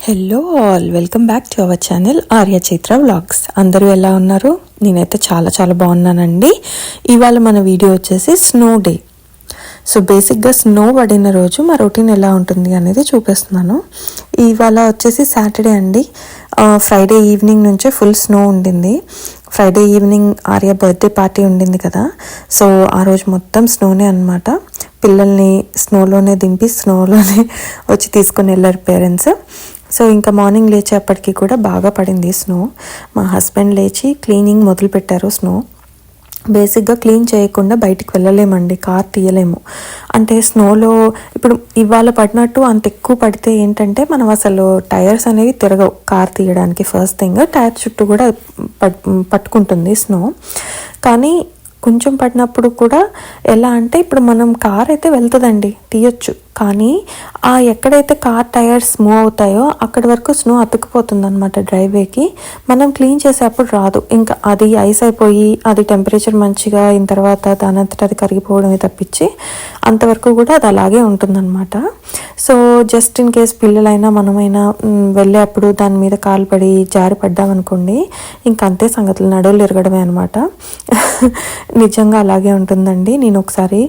Hello all, welcome back to our channel Arya Chaitra vlogs. అందరూ ఎలా ఉన్నారు? నేనైతే చాలా చాలా బాగున్నానండి. ఇవాళ మన వీడియో వచ్చేసి స్నో డే. సో బేసిక్గా స్నో పడిన రోజు మా రొటీన్ ఎలా ఉంటుంది అనేది చూపిస్తున్నాను. ఇవాళ వచ్చేసి సాటర్డే అండి. ఫ్రైడే ఈవినింగ్ నుంచే ఫుల్ స్నో ఉండింది. Friday evening Arya birthday party ఉండింది కదా, సో ఆ రోజు మొత్తం స్నోనే అనమాట. పిల్లల్ని స్నోలోనే దింపి స్నోలోనే వచ్చి తీసుకొని వెళ్ళారు పేరెంట్స్. సో ఇంకా మార్నింగ్ లేచేపటికి కూడా బాగా పడింది స్నో. మా హస్బెండ్ లేచి క్లీనింగ్ మొదలు పెట్టారు. స్నో బేసిక్గా క్లీన్ చేయకుండా బయటికి వెళ్ళలేమండి, కార్ తీయలేము. అంటే స్నోలో ఇప్పుడు ఇవాళ పడినట్టు అంత ఎక్కువ పడితే ఏంటంటే మనం అసలు టైర్స్ అనేవి తిరగవు కార్ తీయడానికి. ఫస్ట్ థింగ్ టైర్ చుట్టూ కూడా పట్టుకుంటుంది స్నో. కానీ కొంచెం పడినప్పుడు కూడా ఎలా అంటే ఇప్పుడు మనం కార్ అయితే వెళ్తుందండి, తీయొచ్చు. కానీ ఎక్కడైతే కార్ టైర్స్ మూవ్ అవుతాయో అక్కడి వరకు స్నో అతుక్కుపోతుంది అనమాట డ్రైవేకి. మనం క్లీన్ చేసేప్పుడు రాదు, ఇంకా అది ఐస్ అయిపోయి అది టెంపరేచర్ మంచిగా అయిన తర్వాత దానంతట అది కరిగిపోవడమే తప్పించి అంతవరకు కూడా అది అలాగే ఉంటుందన్నమాట. సో జస్ట్ ఇన్ కేస్ పిల్లలైనా మనమైనా వెళ్ళేప్పుడు దాని మీద కాలు పడి జారి పడ్డామనుకోండి, ఇంకా అంతే సంగతులు, నడువులు ఎరగడమే అనమాట. నిజంగా అలాగే ఉంటుందండి. నేను ఒకసారి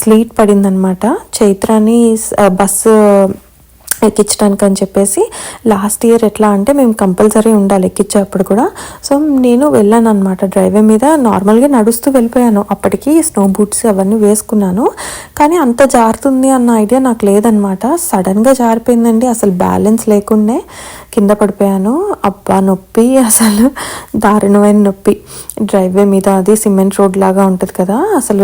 స్లీట్ పడిందనమాట. చైత్రాని బస్సు ఎక్కించడానికి అని చెప్పేసి లాస్ట్ ఇయర్ ఎట్లా అంటే మేము కంపల్సరీ ఉండాలి ఎక్కించేటప్పుడు కూడా. సో నేను వెళ్ళాను అనమాట డ్రైవే మీద. నార్మల్గా నడుస్తూ వెళ్ళిపోయాను. అప్పటికి స్నో బూట్స్ అవన్నీ వేసుకున్నాను, కానీ అంత జారుతుంది అన్న ఐడియా నాకు లేదనమాట. సడన్గా జారిపోయిందండి, అసలు బ్యాలెన్స్ లేకుండే కింద పడిపోయాను. అబ్బా నొప్పి, అసలు దారుణమైన నొప్పి. డ్రైవే మీద అది సిమెంట్ రోడ్ లాగా ఉంటుంది కదా, అసలు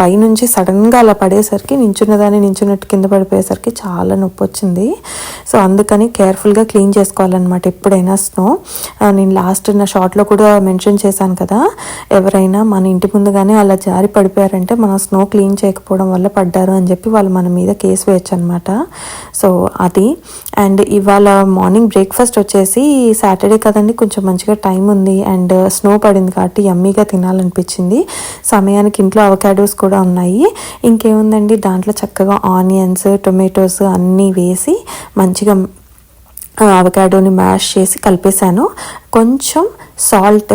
పైనుంచి సడన్గా అలా పడేసరికి నించున్నట్టు కింద పడిపోయేసరికి చాలా నొప్పి వచ్చింది. సో అందుకని కేర్ఫుల్గా క్లీన్ చేసుకోవాలన్నమాట ఎప్పుడైనా స్నో. నేను లాస్ట్ నా షార్ట్లో కూడా మెన్షన్ చేశాను కదా, ఎవరైనా మన ఇంటి ముందుగానే అలా జారి పడిపోయారంటే మనం స్నో క్లీన్ చేయకపోవడం వల్ల పడ్డారు అని చెప్పి వాళ్ళు మన మీద కేసు వేయచ్చు అనమాట. సో అది. అండ్ ఇవాళ మార్నింగ్ బ్రేక్ఫాస్ట్ వచ్చేసి సాటర్డే కదండి, కొంచెం మంచిగా టైం ఉంది అండ్ స్నో పడింది కాబట్టి యమ్మీగా తినాలనిపించింది. సమయానికి ఇంట్లో అవకాడోస్ కూడా ఉన్నాయి. ఇంకేముందండి, దాంట్లో చక్కగా ఆనియన్స్, టొమాటోస్ అన్నీ వేసి మంచిగా అవకాడోని మ్యాష్ చేసి కలిపేశాను. కొంచెం salt,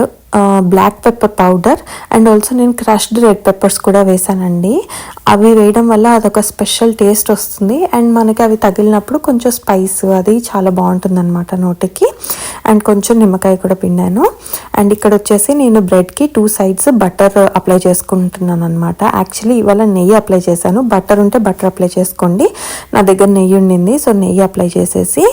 black pepper powder and also నేను క్రష్డ్ రెడ్ పెప్పర్స్ కూడా వేసానండి. అవి వేయడం వల్ల అదొక స్పెషల్ టేస్ట్ వస్తుంది అండ్ మనకి అవి తగిలినప్పుడు కొంచెం స్పైస్ అది చాలా బాగుంటుంది అనమాట నోటికి. అండ్ కొంచెం నిమ్మకాయ కూడా పిండాను. అండ్ ఇక్కడ వచ్చేసి నేను బ్రెడ్కి 2 sides బటర్ అప్లై చేసుకుంటున్నాను అనమాట. యాక్చువల్లీ ఇవాళ నెయ్యి అప్లై చేశాను. బటర్ ఉంటే బటర్ అప్లై చేసుకోండి, నా దగ్గర నెయ్యి ఉండింది. సో నెయ్యి అప్లై చేసేసి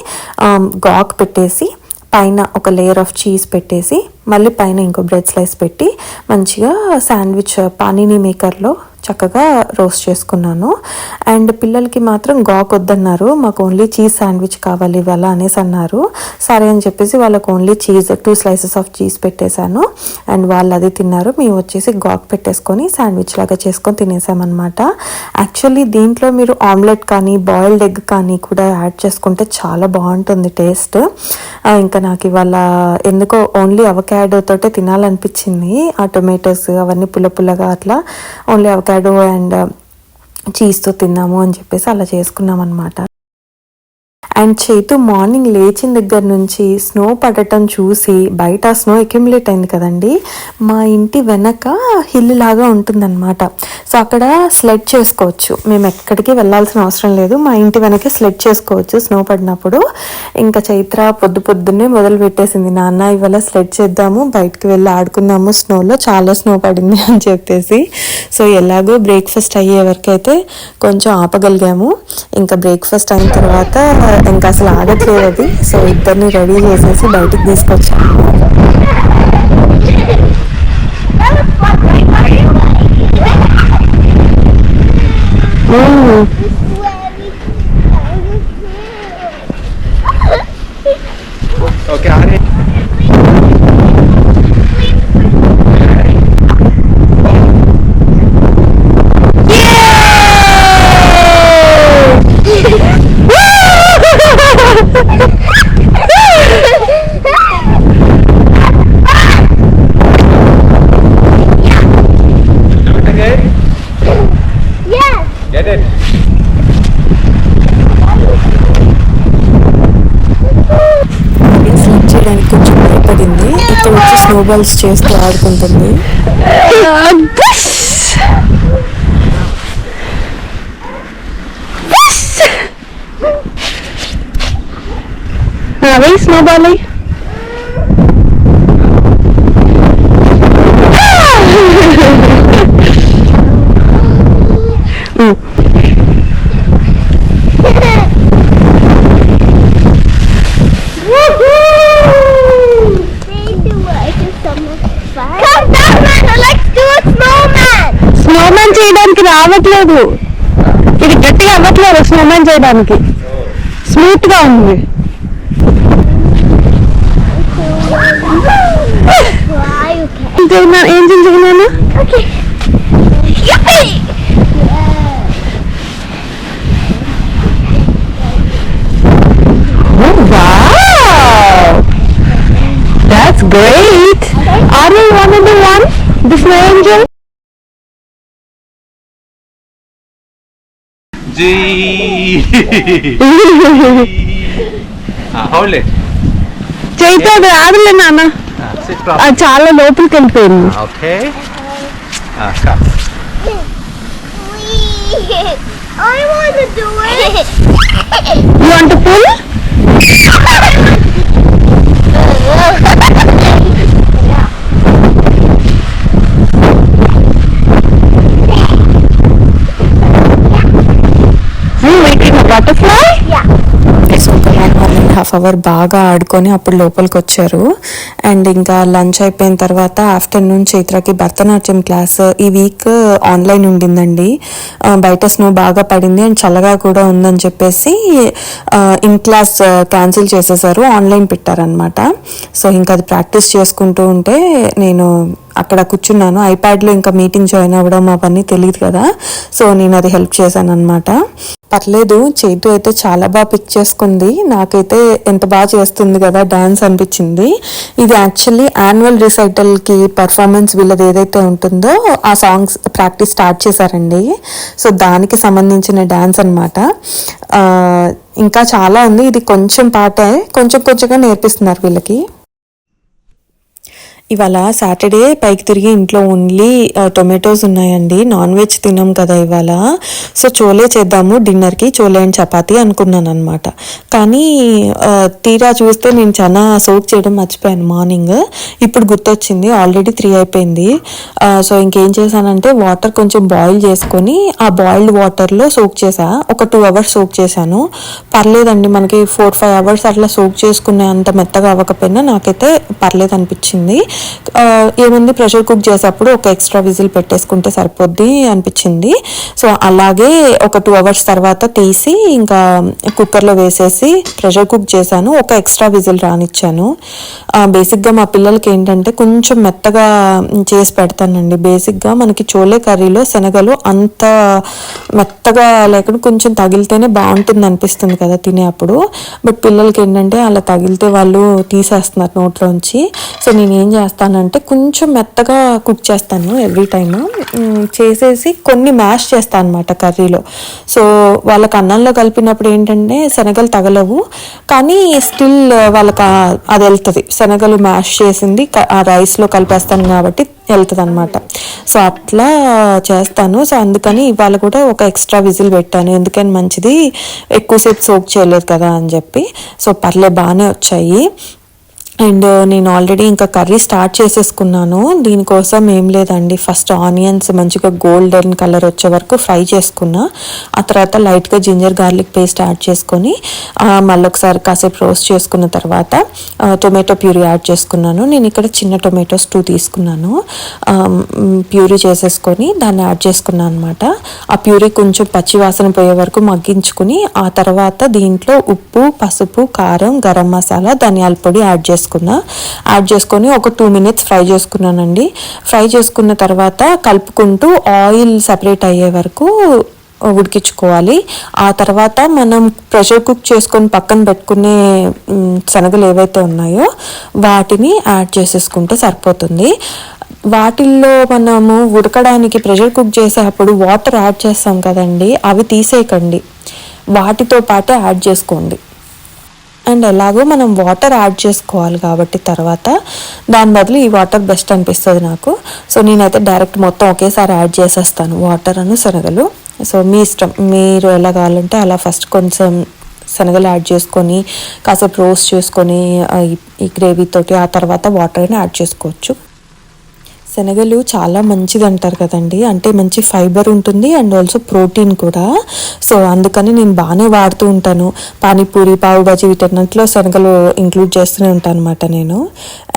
గాక్ పెట్టేసి పైన ఒక లేయర్ ఆఫ్ చీజ్ పెట్టేసి మళ్ళీ పైన ఇంకో బ్రెడ్ స్లైస్ పెట్టి మంచిగా శాండ్విచ్ పానీని మేకర్లో చక్కగా రోస్ట్ చేసుకున్నాను. అండ్ పిల్లలకి మాత్రం గాక్ వద్దన్నారు, మాకు ఓన్లీ చీజ్ శాండ్విచ్ కావాలి ఇవాళ అనేసి అన్నారు. సరే అని చెప్పేసి వాళ్ళకు only cheese 2 slices of cheese పెట్టేశాను అండ్ వాళ్ళు అది తిన్నారు. మేము వచ్చేసి గాక్ పెట్టేసుకొని శాండ్విచ్ లాగా చేసుకొని తినేసామన్నమాట. యాక్చువల్లీ దీంట్లో మీరు ఆమ్లెట్ కానీ బాయిల్డ్ ఎగ్ కానీ కూడా యాడ్ చేసుకుంటే చాలా బాగుంటుంది టేస్ట్. ఇంకా నాకు ఇవాళ ఎందుకో ఓన్లీ అవకాడో తోటే తినాలనిపించింది. ఆ టొమాటోస్ అవన్నీ పుల్లగా అట్లా ఓన్లీ అవకాడో అండ్ చీజ్తో తిన్నాము అని చెప్పేసి అలా చేసుకున్నాం అనమాట. అండ్ చైతు మార్నింగ్ లేచిన దగ్గర నుంచి స్నో పడటం చూసి, బయట స్నో అక్యుములేట్ అయింది కదండి, మా ఇంటి వెనక హిల్ లాగా ఉంటుందన్నమాట. సో అక్కడ స్లెడ్ చేసుకోవచ్చు, మేము ఎక్కడికి వెళ్ళాల్సిన అవసరం లేదు, మా ఇంటి వెనకే స్లెడ్ చేసుకోవచ్చు స్నో పడినప్పుడు. ఇంకా చైత్ర పొద్దున్నే మొదలు పెట్టేసింది, నాన్న ఇవాళ స్లెడ్ చేద్దాము, బయటకు వెళ్ళి ఆడుకుందాము స్నోలో, చాలా స్నో పడింది అని చెప్పేసి. సో ఎలాగో బ్రేక్ఫాస్ట్ అయ్యే వరకు అయితే కొంచెం ఆపగలిగాము. ఇంకా బ్రేక్ఫాస్ట్ అయిన తర్వాత ఇంకా అసలు ఆగట్లేదు అది. సో ఇద్దరిని రెడీ చేసేసి బయటికి తీసుకొచ్చాను. Get it? స్నోబాల్స్ చేస్తూ ఆడుకుంటుంది. అవి స్నోబాల్ స్నోమ్యాన్ చేయడానికి రావట్లేదు, ఇది గట్టిగా అవ్వట్లేదు స్నోమ్యాన్ చేయడానికి, స్మూత్ గా ఉంది. ఏం చేయను That's great. Are you one of the one? The snow angel? Hold it. చైతే అది ఆడలే నాన్న, అది చాలా లోపలికి వెళ్ళిపోయింది. Okay. I want to do it. You want to pull? Are you making a butterfly? Yeah. So ఒక 1.5 hours బాగా ఆడుకొని అప్పుడు లోపలికి వచ్చారు. అండ్ ఇంకా లంచ్ అయిపోయిన తర్వాత ఆఫ్టర్నూన్ చైత్రకి భరతనాట్యం క్లాస్ ఈ వీక్ ఆన్లైన్ ఉండిందండి. బయట స్నో బాగా పడింది అండ్ చల్లగా కూడా ఉందని చెప్పేసి ఇన్ క్లాస్ క్యాన్సిల్ చేసేసారు, ఆన్లైన్ పెట్టారనమాట. సో ఇంకా అది ప్రాక్టీస్ చేసుకుంటూ ఉంటే నేను అక్కడ కూర్చున్నాను. ఐప్యాడ్లో ఇంకా మీటింగ్ జాయిన్ అవ్వడం అవన్నీ తెలియదు కదా, సో నేను అది హెల్ప్ చేశాను అనమాట. పర్లేదు, చైతు అయితే చాలా బాగా పిక్ చేసుకుంది. నాకైతే ఎంత బాగా చేస్తుంది కదా డాన్స్ అనిపించింది. ఇది యాక్చువల్లీ యాన్యువల్ రిసైటల్కి పర్ఫార్మెన్స్ వీళ్ళది ఏదైతే ఉంటుందో ఆ సాంగ్స్ ప్రాక్టీస్ స్టార్ట్ చేశారండి. సో దానికి సంబంధించిన డాన్స్ అనమాట. ఇంకా చాలా ఉంది, ఇది కొంచెం పాటే, కొంచెంగా నేర్పిస్తున్నారు వీళ్ళకి. ఇవాళ సాటర్డే, పైకి తిరిగి ఇంట్లో ఓన్లీ టొమాటోస్ ఉన్నాయండి. నాన్ వెజ్ తినాం కదా ఇవాళ, సో చోలే చేద్దాము డిన్నర్కి, చోలే అండ్ చపాతీ అనుకున్నాను అనమాట. కానీ తీరా చూస్తే నేను చాలా సోక్ చేయడం మర్చిపోయాను మార్నింగ్. ఇప్పుడు గుర్తొచ్చింది, ఆల్రెడీ 3 అయిపోయింది. సో ఇంకేం చేశానంటే వాటర్ కొంచెం బాయిల్ చేసుకొని ఆ బాయిల్డ్ వాటర్లో సోక్ చేసా. ఒక 2 hours సోక్ చేశాను. పర్లేదండి, మనకి 4-5 hours అట్లా సోక్ చేసుకునే అంత మెత్తగా అవ్వకపోయినా నాకైతే పర్లేదు అనిపించింది. ఏముంది, ప్రెషర్ కుక్ చేసేటప్పుడు ఒక ఎక్స్ట్రా విజిల్ పెట్టేసుకుంటే సరిపోద్ది అనిపించింది. సో అలాగే ఒక 2 hours తర్వాత తీసి ఇంకా కుక్కర్లో వేసేసి ప్రెషర్ కుక్ చేశాను. ఒక ఎక్స్ట్రా విజిల్ రానిచ్చాను. బేసిక్గా మా పిల్లలకి ఏంటంటే కొంచెం మెత్తగా చేసి పెడతానండి. బేసిక్గా మనకి చోలే కర్రీలో శనగలు అంత మెత్తగా లేకుండా కొంచెం తగిలితేనే బాగుంటుంది అనిపిస్తుంది కదా తినేప్పుడు. బట్ పిల్లలకి ఏంటంటే అలా తగిలితే వాళ్ళు తీసేస్తున్నారు నోట్లోంచి. సో నేను ఏం చేస్తానంటే కొంచెం మెత్తగా కుక్ చేస్తాను ఎవ్రీ టైమ్. చేసేసి కొన్ని మ్యాష్ చేస్తాను అనమాట కర్రీలో. సో వాళ్ళకి అన్నంలో కలిపినప్పుడు ఏంటంటే శనగలు తగలవు, కానీ స్టిల్ వాళ్ళకి అది వెళ్తుంది. శనగలు మ్యాష్ చేసింది ఆ రైస్లో కలిపేస్తాను కాబట్టి వెళ్తుంది అనమాట. సో అట్లా చేస్తాను. సో అందుకని ఇవాళ కూడా ఒక ఎక్స్ట్రా విజిల్ పెట్టాను, ఎందుకని మంచిది, ఎక్కువసేపు సోక్ చేయలేదు కదా అని చెప్పి. సో పర్లే, బాగానే వచ్చాయి. అండ్ నేను ఆల్రెడీ ఇంకా కర్రీ స్టార్ట్ చేసేసుకున్నాను. దీనికోసం ఏం లేదండి, ఫస్ట్ ఆనియన్స్ మంచిగా గోల్డెన్ కలర్ వచ్చే వరకు ఫ్రై చేసుకున్నా. ఆ తర్వాత లైట్గా జింజర్ గార్లిక్ పేస్ట్ యాడ్ చేసుకొని మళ్ళీ ఒకసారి కాసేపు రోస్ట్ చేసుకున్న తర్వాత టొమాటో ప్యూరీ యాడ్ చేసుకున్నాను. నేను ఇక్కడ చిన్న టొమాటోస్ 2 తీసుకున్నాను. ప్యూరీ చేసేసుకొని దాన్ని యాడ్ చేసుకున్నాను అనమాట. ఆ ప్యూరీ కొంచెం పచ్చి వాసన పోయే వరకు మగ్గించుకుని ఆ తర్వాత దీంట్లో ఉప్పు, పసుపు, కారం, గరం మసాలా, ధనియాల పొడి యాడ్ చేసుకొని ఒక 2 minutes ఫ్రై చేసుకున్నానండి. ఫ్రై చేసుకున్న తర్వాత కలుపుకుంటూ ఆయిల్ సపరేట్ అయ్యే వరకు ఉడికించుకోవాలి. ఆ తర్వాత మనం ప్రెషర్ కుక్ చేసుకొని పక్కన పెట్టుకునే శనగలు ఏవైతే ఉన్నాయో వాటిని యాడ్ చేసేసుకుంటే సరిపోతుంది. వాటిల్లో మనము ఉడకడానికి ప్రెషర్ కుక్ చేసేటప్పుడు వాటర్ యాడ్ చేస్తాం కదండి, అవి తీసేయకండి, వాటితో పాటే యాడ్ చేసుకోండి. అండ్ ఎలాగో మనం వాటర్ యాడ్ చేసుకోవాలి కాబట్టి తర్వాత దాని బదులు ఈ వాటర్ బెస్ట్ అనిపిస్తుంది నాకు. సో నేనైతే డైరెక్ట్ మొత్తం ఒకేసారి యాడ్ చేసేస్తాను వాటర్ అను శనగలు. సో మీ ఇష్టం, మీరు ఎలా కావాలంటే అలా ఫస్ట్ కొంచెం శనగలు యాడ్ చేసుకొని కాసేపు రోస్ట్ చేసుకొని ఈ గ్రేవీతోటి ఆ తర్వాత వాటర్ అయినా యాడ్ చేసుకోవచ్చు. శనగలు చాలా మంచిది అంటారు కదండి, అంటే మంచి ఫైబర్ ఉంటుంది అండ్ ఆల్సో ప్రోటీన్ కూడా. సో అందుకని నేను బాగానే వాడుతూ ఉంటాను. పానీపూరి, పావు బాజీ వీటన్నిటిలో శనగలు ఇంక్లూడ్ చేస్తూనే ఉంటాను అనమాట నేను.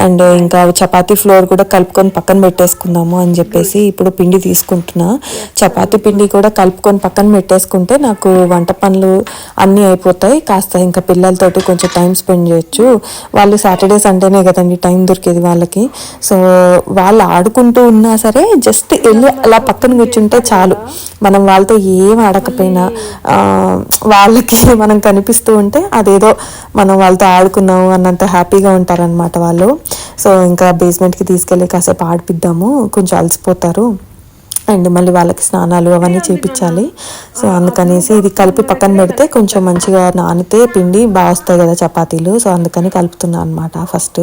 అండ్ ఇంకా చపాతీ ఫ్లోర్ కూడా కలుపుకొని పక్కన పెట్టేసుకుందాము అని చెప్పేసి ఇప్పుడు పిండి తీసుకుంటున్నా. చపాతీ పిండి కూడా కలుపుకొని పక్కన పెట్టేసుకుంటే నాకు వంట పనులు అన్నీ అయిపోతాయి. కాస్త ఇంకా పిల్లలతోటి కొంచెం టైం స్పెండ్ చేయొచ్చు. వాళ్ళు సాటర్డే సండేనే కదండి టైం దొరికేది వాళ్ళకి. సో వాళ్ళు ఆడుకుంటూ ఉన్నా సరే జస్ట్ వెళ్ళి అలా పక్కన కూర్చుంటే చాలు, మనం వాళ్ళతో ఏం ఆడకపోయినా వాళ్ళకి మనం కనిపిస్తూ ఉంటే అదేదో మనం వాళ్ళతో ఆడుకున్నాము అన్నంత హ్యాపీగా ఉంటారనమాట వాళ్ళు. సో ఇంకా బేస్మెంట్కి తీసుకెళ్ళి కాసేపు ఆడిపిద్దాము, కొంచెం అలసిపోతారు అండ్ మళ్ళీ వాళ్ళకి స్నానాలు అవన్నీ చేయించాలి. సో అందుకనేసి ఇది కలిపి పక్కన పెడితే కొంచెం మంచిగా నానితే పిండి బాగా వస్తాయి కదా చపాతీలు. సో అందుకని కలుపుతున్నాను అనమాట ఫస్ట్.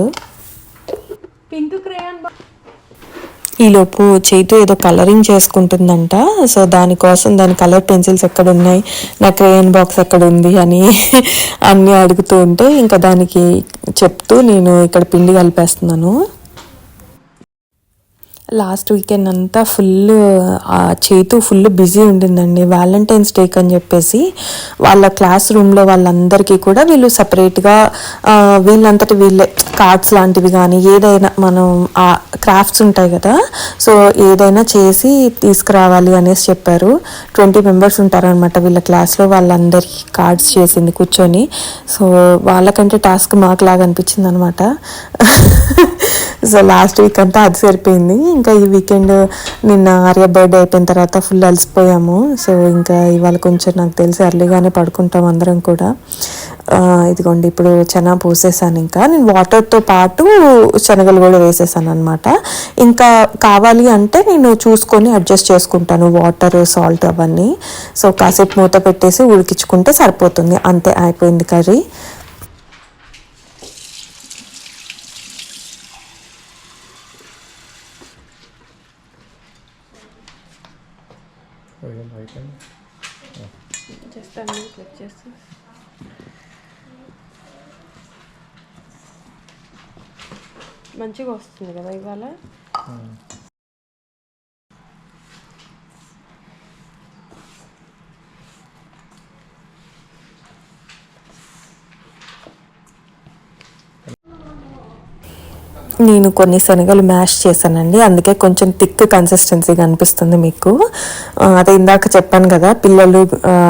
ఈలోపు చేతితో ఏదో కలరింగ్ చేసుకుంటుందంట. సో దానికోసం దాని కలర్ పెన్సిల్స్ ఎక్కడ ఉన్నాయి, నా క్రేయన్ బాక్స్ ఎక్కడ ఉంది అని అన్నీ అడుగుతూ ఉంటే ఇంకా దానికి చెప్తూ నేను ఇక్కడ పిండి కలిపేస్తున్నాను. లాస్ట్ వీకెండ్ అంతా చేతు ఫుల్ బిజీ ఉండిందండి. వ్యాలంటైన్స్ డేకి అని చెప్పేసి వాళ్ళ క్లాస్ రూమ్లో వాళ్ళందరికీ కూడా వీళ్ళు సపరేట్గా వీళ్ళంతటి వీళ్ళే కార్డ్స్ లాంటివి కానీ ఏదైనా మనం క్రాఫ్ట్స్ ఉంటాయి కదా, సో ఏదైనా చేసి తీసుకురావాలి అనేసి చెప్పారు. 20 మెంబర్స్ ఉంటారనమాట వీళ్ళ క్లాస్లో, వాళ్ళందరికీ కార్డ్స్ చేసింది కూర్చొని. సో వాళ్ళకంటే టాస్క్ మాకు లాగా అనిపించింది అనమాట. సో లాస్ట్ వీక్ అంతా అది సరిపోయింది. ఇంకా ఈ వీకెండ్ నిన్న ఆర్య బర్త్డే అయిపోయిన తర్వాత ఫుల్ అలసిపోయాము. సో ఇంకా ఇవాళ కొంచెం నాకు తెలిసి అర్లీగానే పడుకుంటాం అందరం కూడా. ఇదిగోండి ఇప్పుడు చెనా పోసేసాను. ఇంకా నేను వాటర్తో పాటు శనగలు కూడా వేసేసాను అనమాట. ఇంకా కావాలి అంటే నేను చూసుకొని అడ్జస్ట్ చేసుకుంటాను వాటర్, సాల్ట్ అవన్నీ. సో కాసేపు మూత పెట్టేసి ఉడికించుకుంటే సరిపోతుంది, అంతే, అయిపోయింది కర్రీ. మంచిగా వస్తుంది కదా ఇవాళ. నేను కొన్ని శనగలు మ్యాష్ చేశానండి, అందుకే కొంచెం థిక్ కన్సిస్టెన్సీగా అనిపిస్తుంది మీకు. అదే ఇందాక చెప్పాను కదా పిల్లలు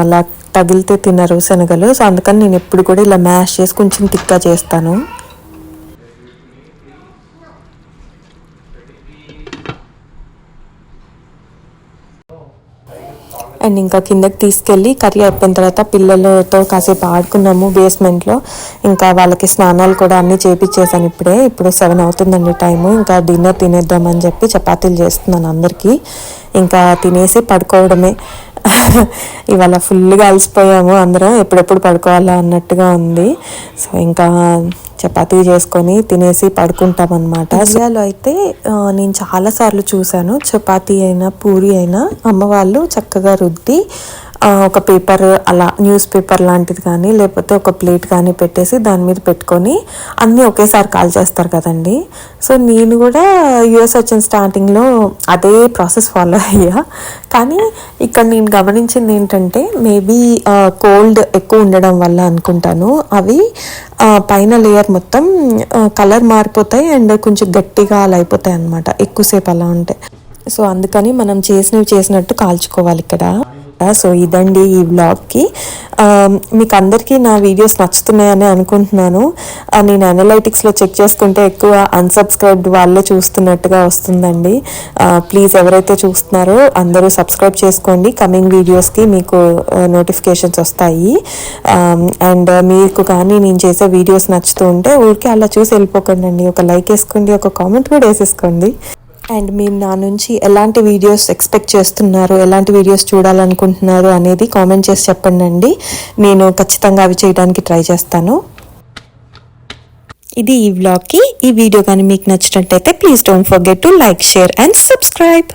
అలా తగిలితే తినరు శనగలు. సో అందుకని నేను ఎప్పుడు కూడా ఇలా మ్యాష్ చేసి కొంచెం థిక్గా చేస్తాను. అండ్ ఇంకా కిందకి తీసుకెళ్ళి కర్రీ అయిపోయిన తర్వాత పిల్లలతో కాసేపు ఆడుకున్నాము బేస్మెంట్లో. ఇంకా వాళ్ళకి స్నానాలు కూడా అన్నీ చేపించేసాను ఇప్పుడే. ఇప్పుడు 7 అవుతుందండి టైము. ఇంకా డిన్నర్ తినేద్దామని చెప్పి చపాతీలు చేస్తున్నాను అందరికీ. ఇంకా తినేసి పడుకోవడమే. ఇవాళ ఫుల్గా అలసిపోయాము అందరం, ఎప్పుడెప్పుడు పడుకోవాలా అన్నట్టుగా ఉంది. సో ఇంకా చపాతీ చేసుకొని తినేసి పడుకుంటాం అనమాట. ఇండియాలో అయితే నేను చాలాసార్లు చూశాను, చపాతీ అయినా పూరి అయినా అమ్మ వాళ్ళు చక్కగా రుద్ది ఒక పేపర్ అలా న్యూస్ పేపర్ లాంటిది కానీ లేకపోతే ఒక ప్లేట్ కానీ పెట్టేసి దాని మీద పెట్టుకొని అన్నీ ఒకేసారి కాల్ చేస్తారు కదండి. సో నేను కూడా యూఎస్ వచ్చిన స్టార్టింగ్లో అదే ప్రాసెస్ ఫాలో అయ్యా. కానీ ఇక్కడ నేను గమనించింది ఏంటంటే మేబీ కోల్డ్ ఎక్కువ ఉండడం వల్ల అనుకుంటాను, అవి పైన లేయర్ మొత్తం కలర్ మారిపోతాయి అండ్ కొంచెం గట్టిగా అలా అయిపోతాయి అన్నమాట ఎక్కువసేపు అలా ఉంటాయి. సో అందుకని మనం చేసినట్టు కాల్చుకోవాలి ఇక్కడ. సో ఇదండి ఈ వ్లాగ్కి. మీకు అందరికీ నా వీడియోస్ నచ్చుతున్నాయని అనుకుంటున్నాను. నేను అనలైటిక్స్లో చెక్ చేసుకుంటే ఎక్కువ అన్సబ్స్క్రైబ్డ్ వాళ్ళే చూస్తున్నట్టుగా వస్తుందండి. ప్లీజ్ ఎవరైతే చూస్తున్నారో అందరూ సబ్స్క్రైబ్ చేసుకోండి. కమింగ్ వీడియోస్కి మీకు నోటిఫికేషన్స్ వస్తాయి. అండ్ మీకు కానీ నేను చేసే వీడియోస్ నచ్చుతూ ఉంటే ఊరికే అలా చూసి వెళ్ళిపోకండి, ఒక లైక్ వేసుకోండి, ఒక కామెంట్ కూడా వేసేసుకోండి. అండ్ మీరు నా నుంచి ఎలాంటి వీడియోస్ ఎక్స్పెక్ట్ చేస్తున్నారు, ఎలాంటి వీడియోస్ చూడాలనుకుంటున్నారు అనేది కామెంట్ చేసి చెప్పండి అండి. నేను ఖచ్చితంగా అవి చేయడానికి ట్రై చేస్తాను. ఇది ఈ వ్లాగ్కి. ఈ వీడియో కానీ మీకు నచ్చినట్టయితే please don't forget to like, share and subscribe.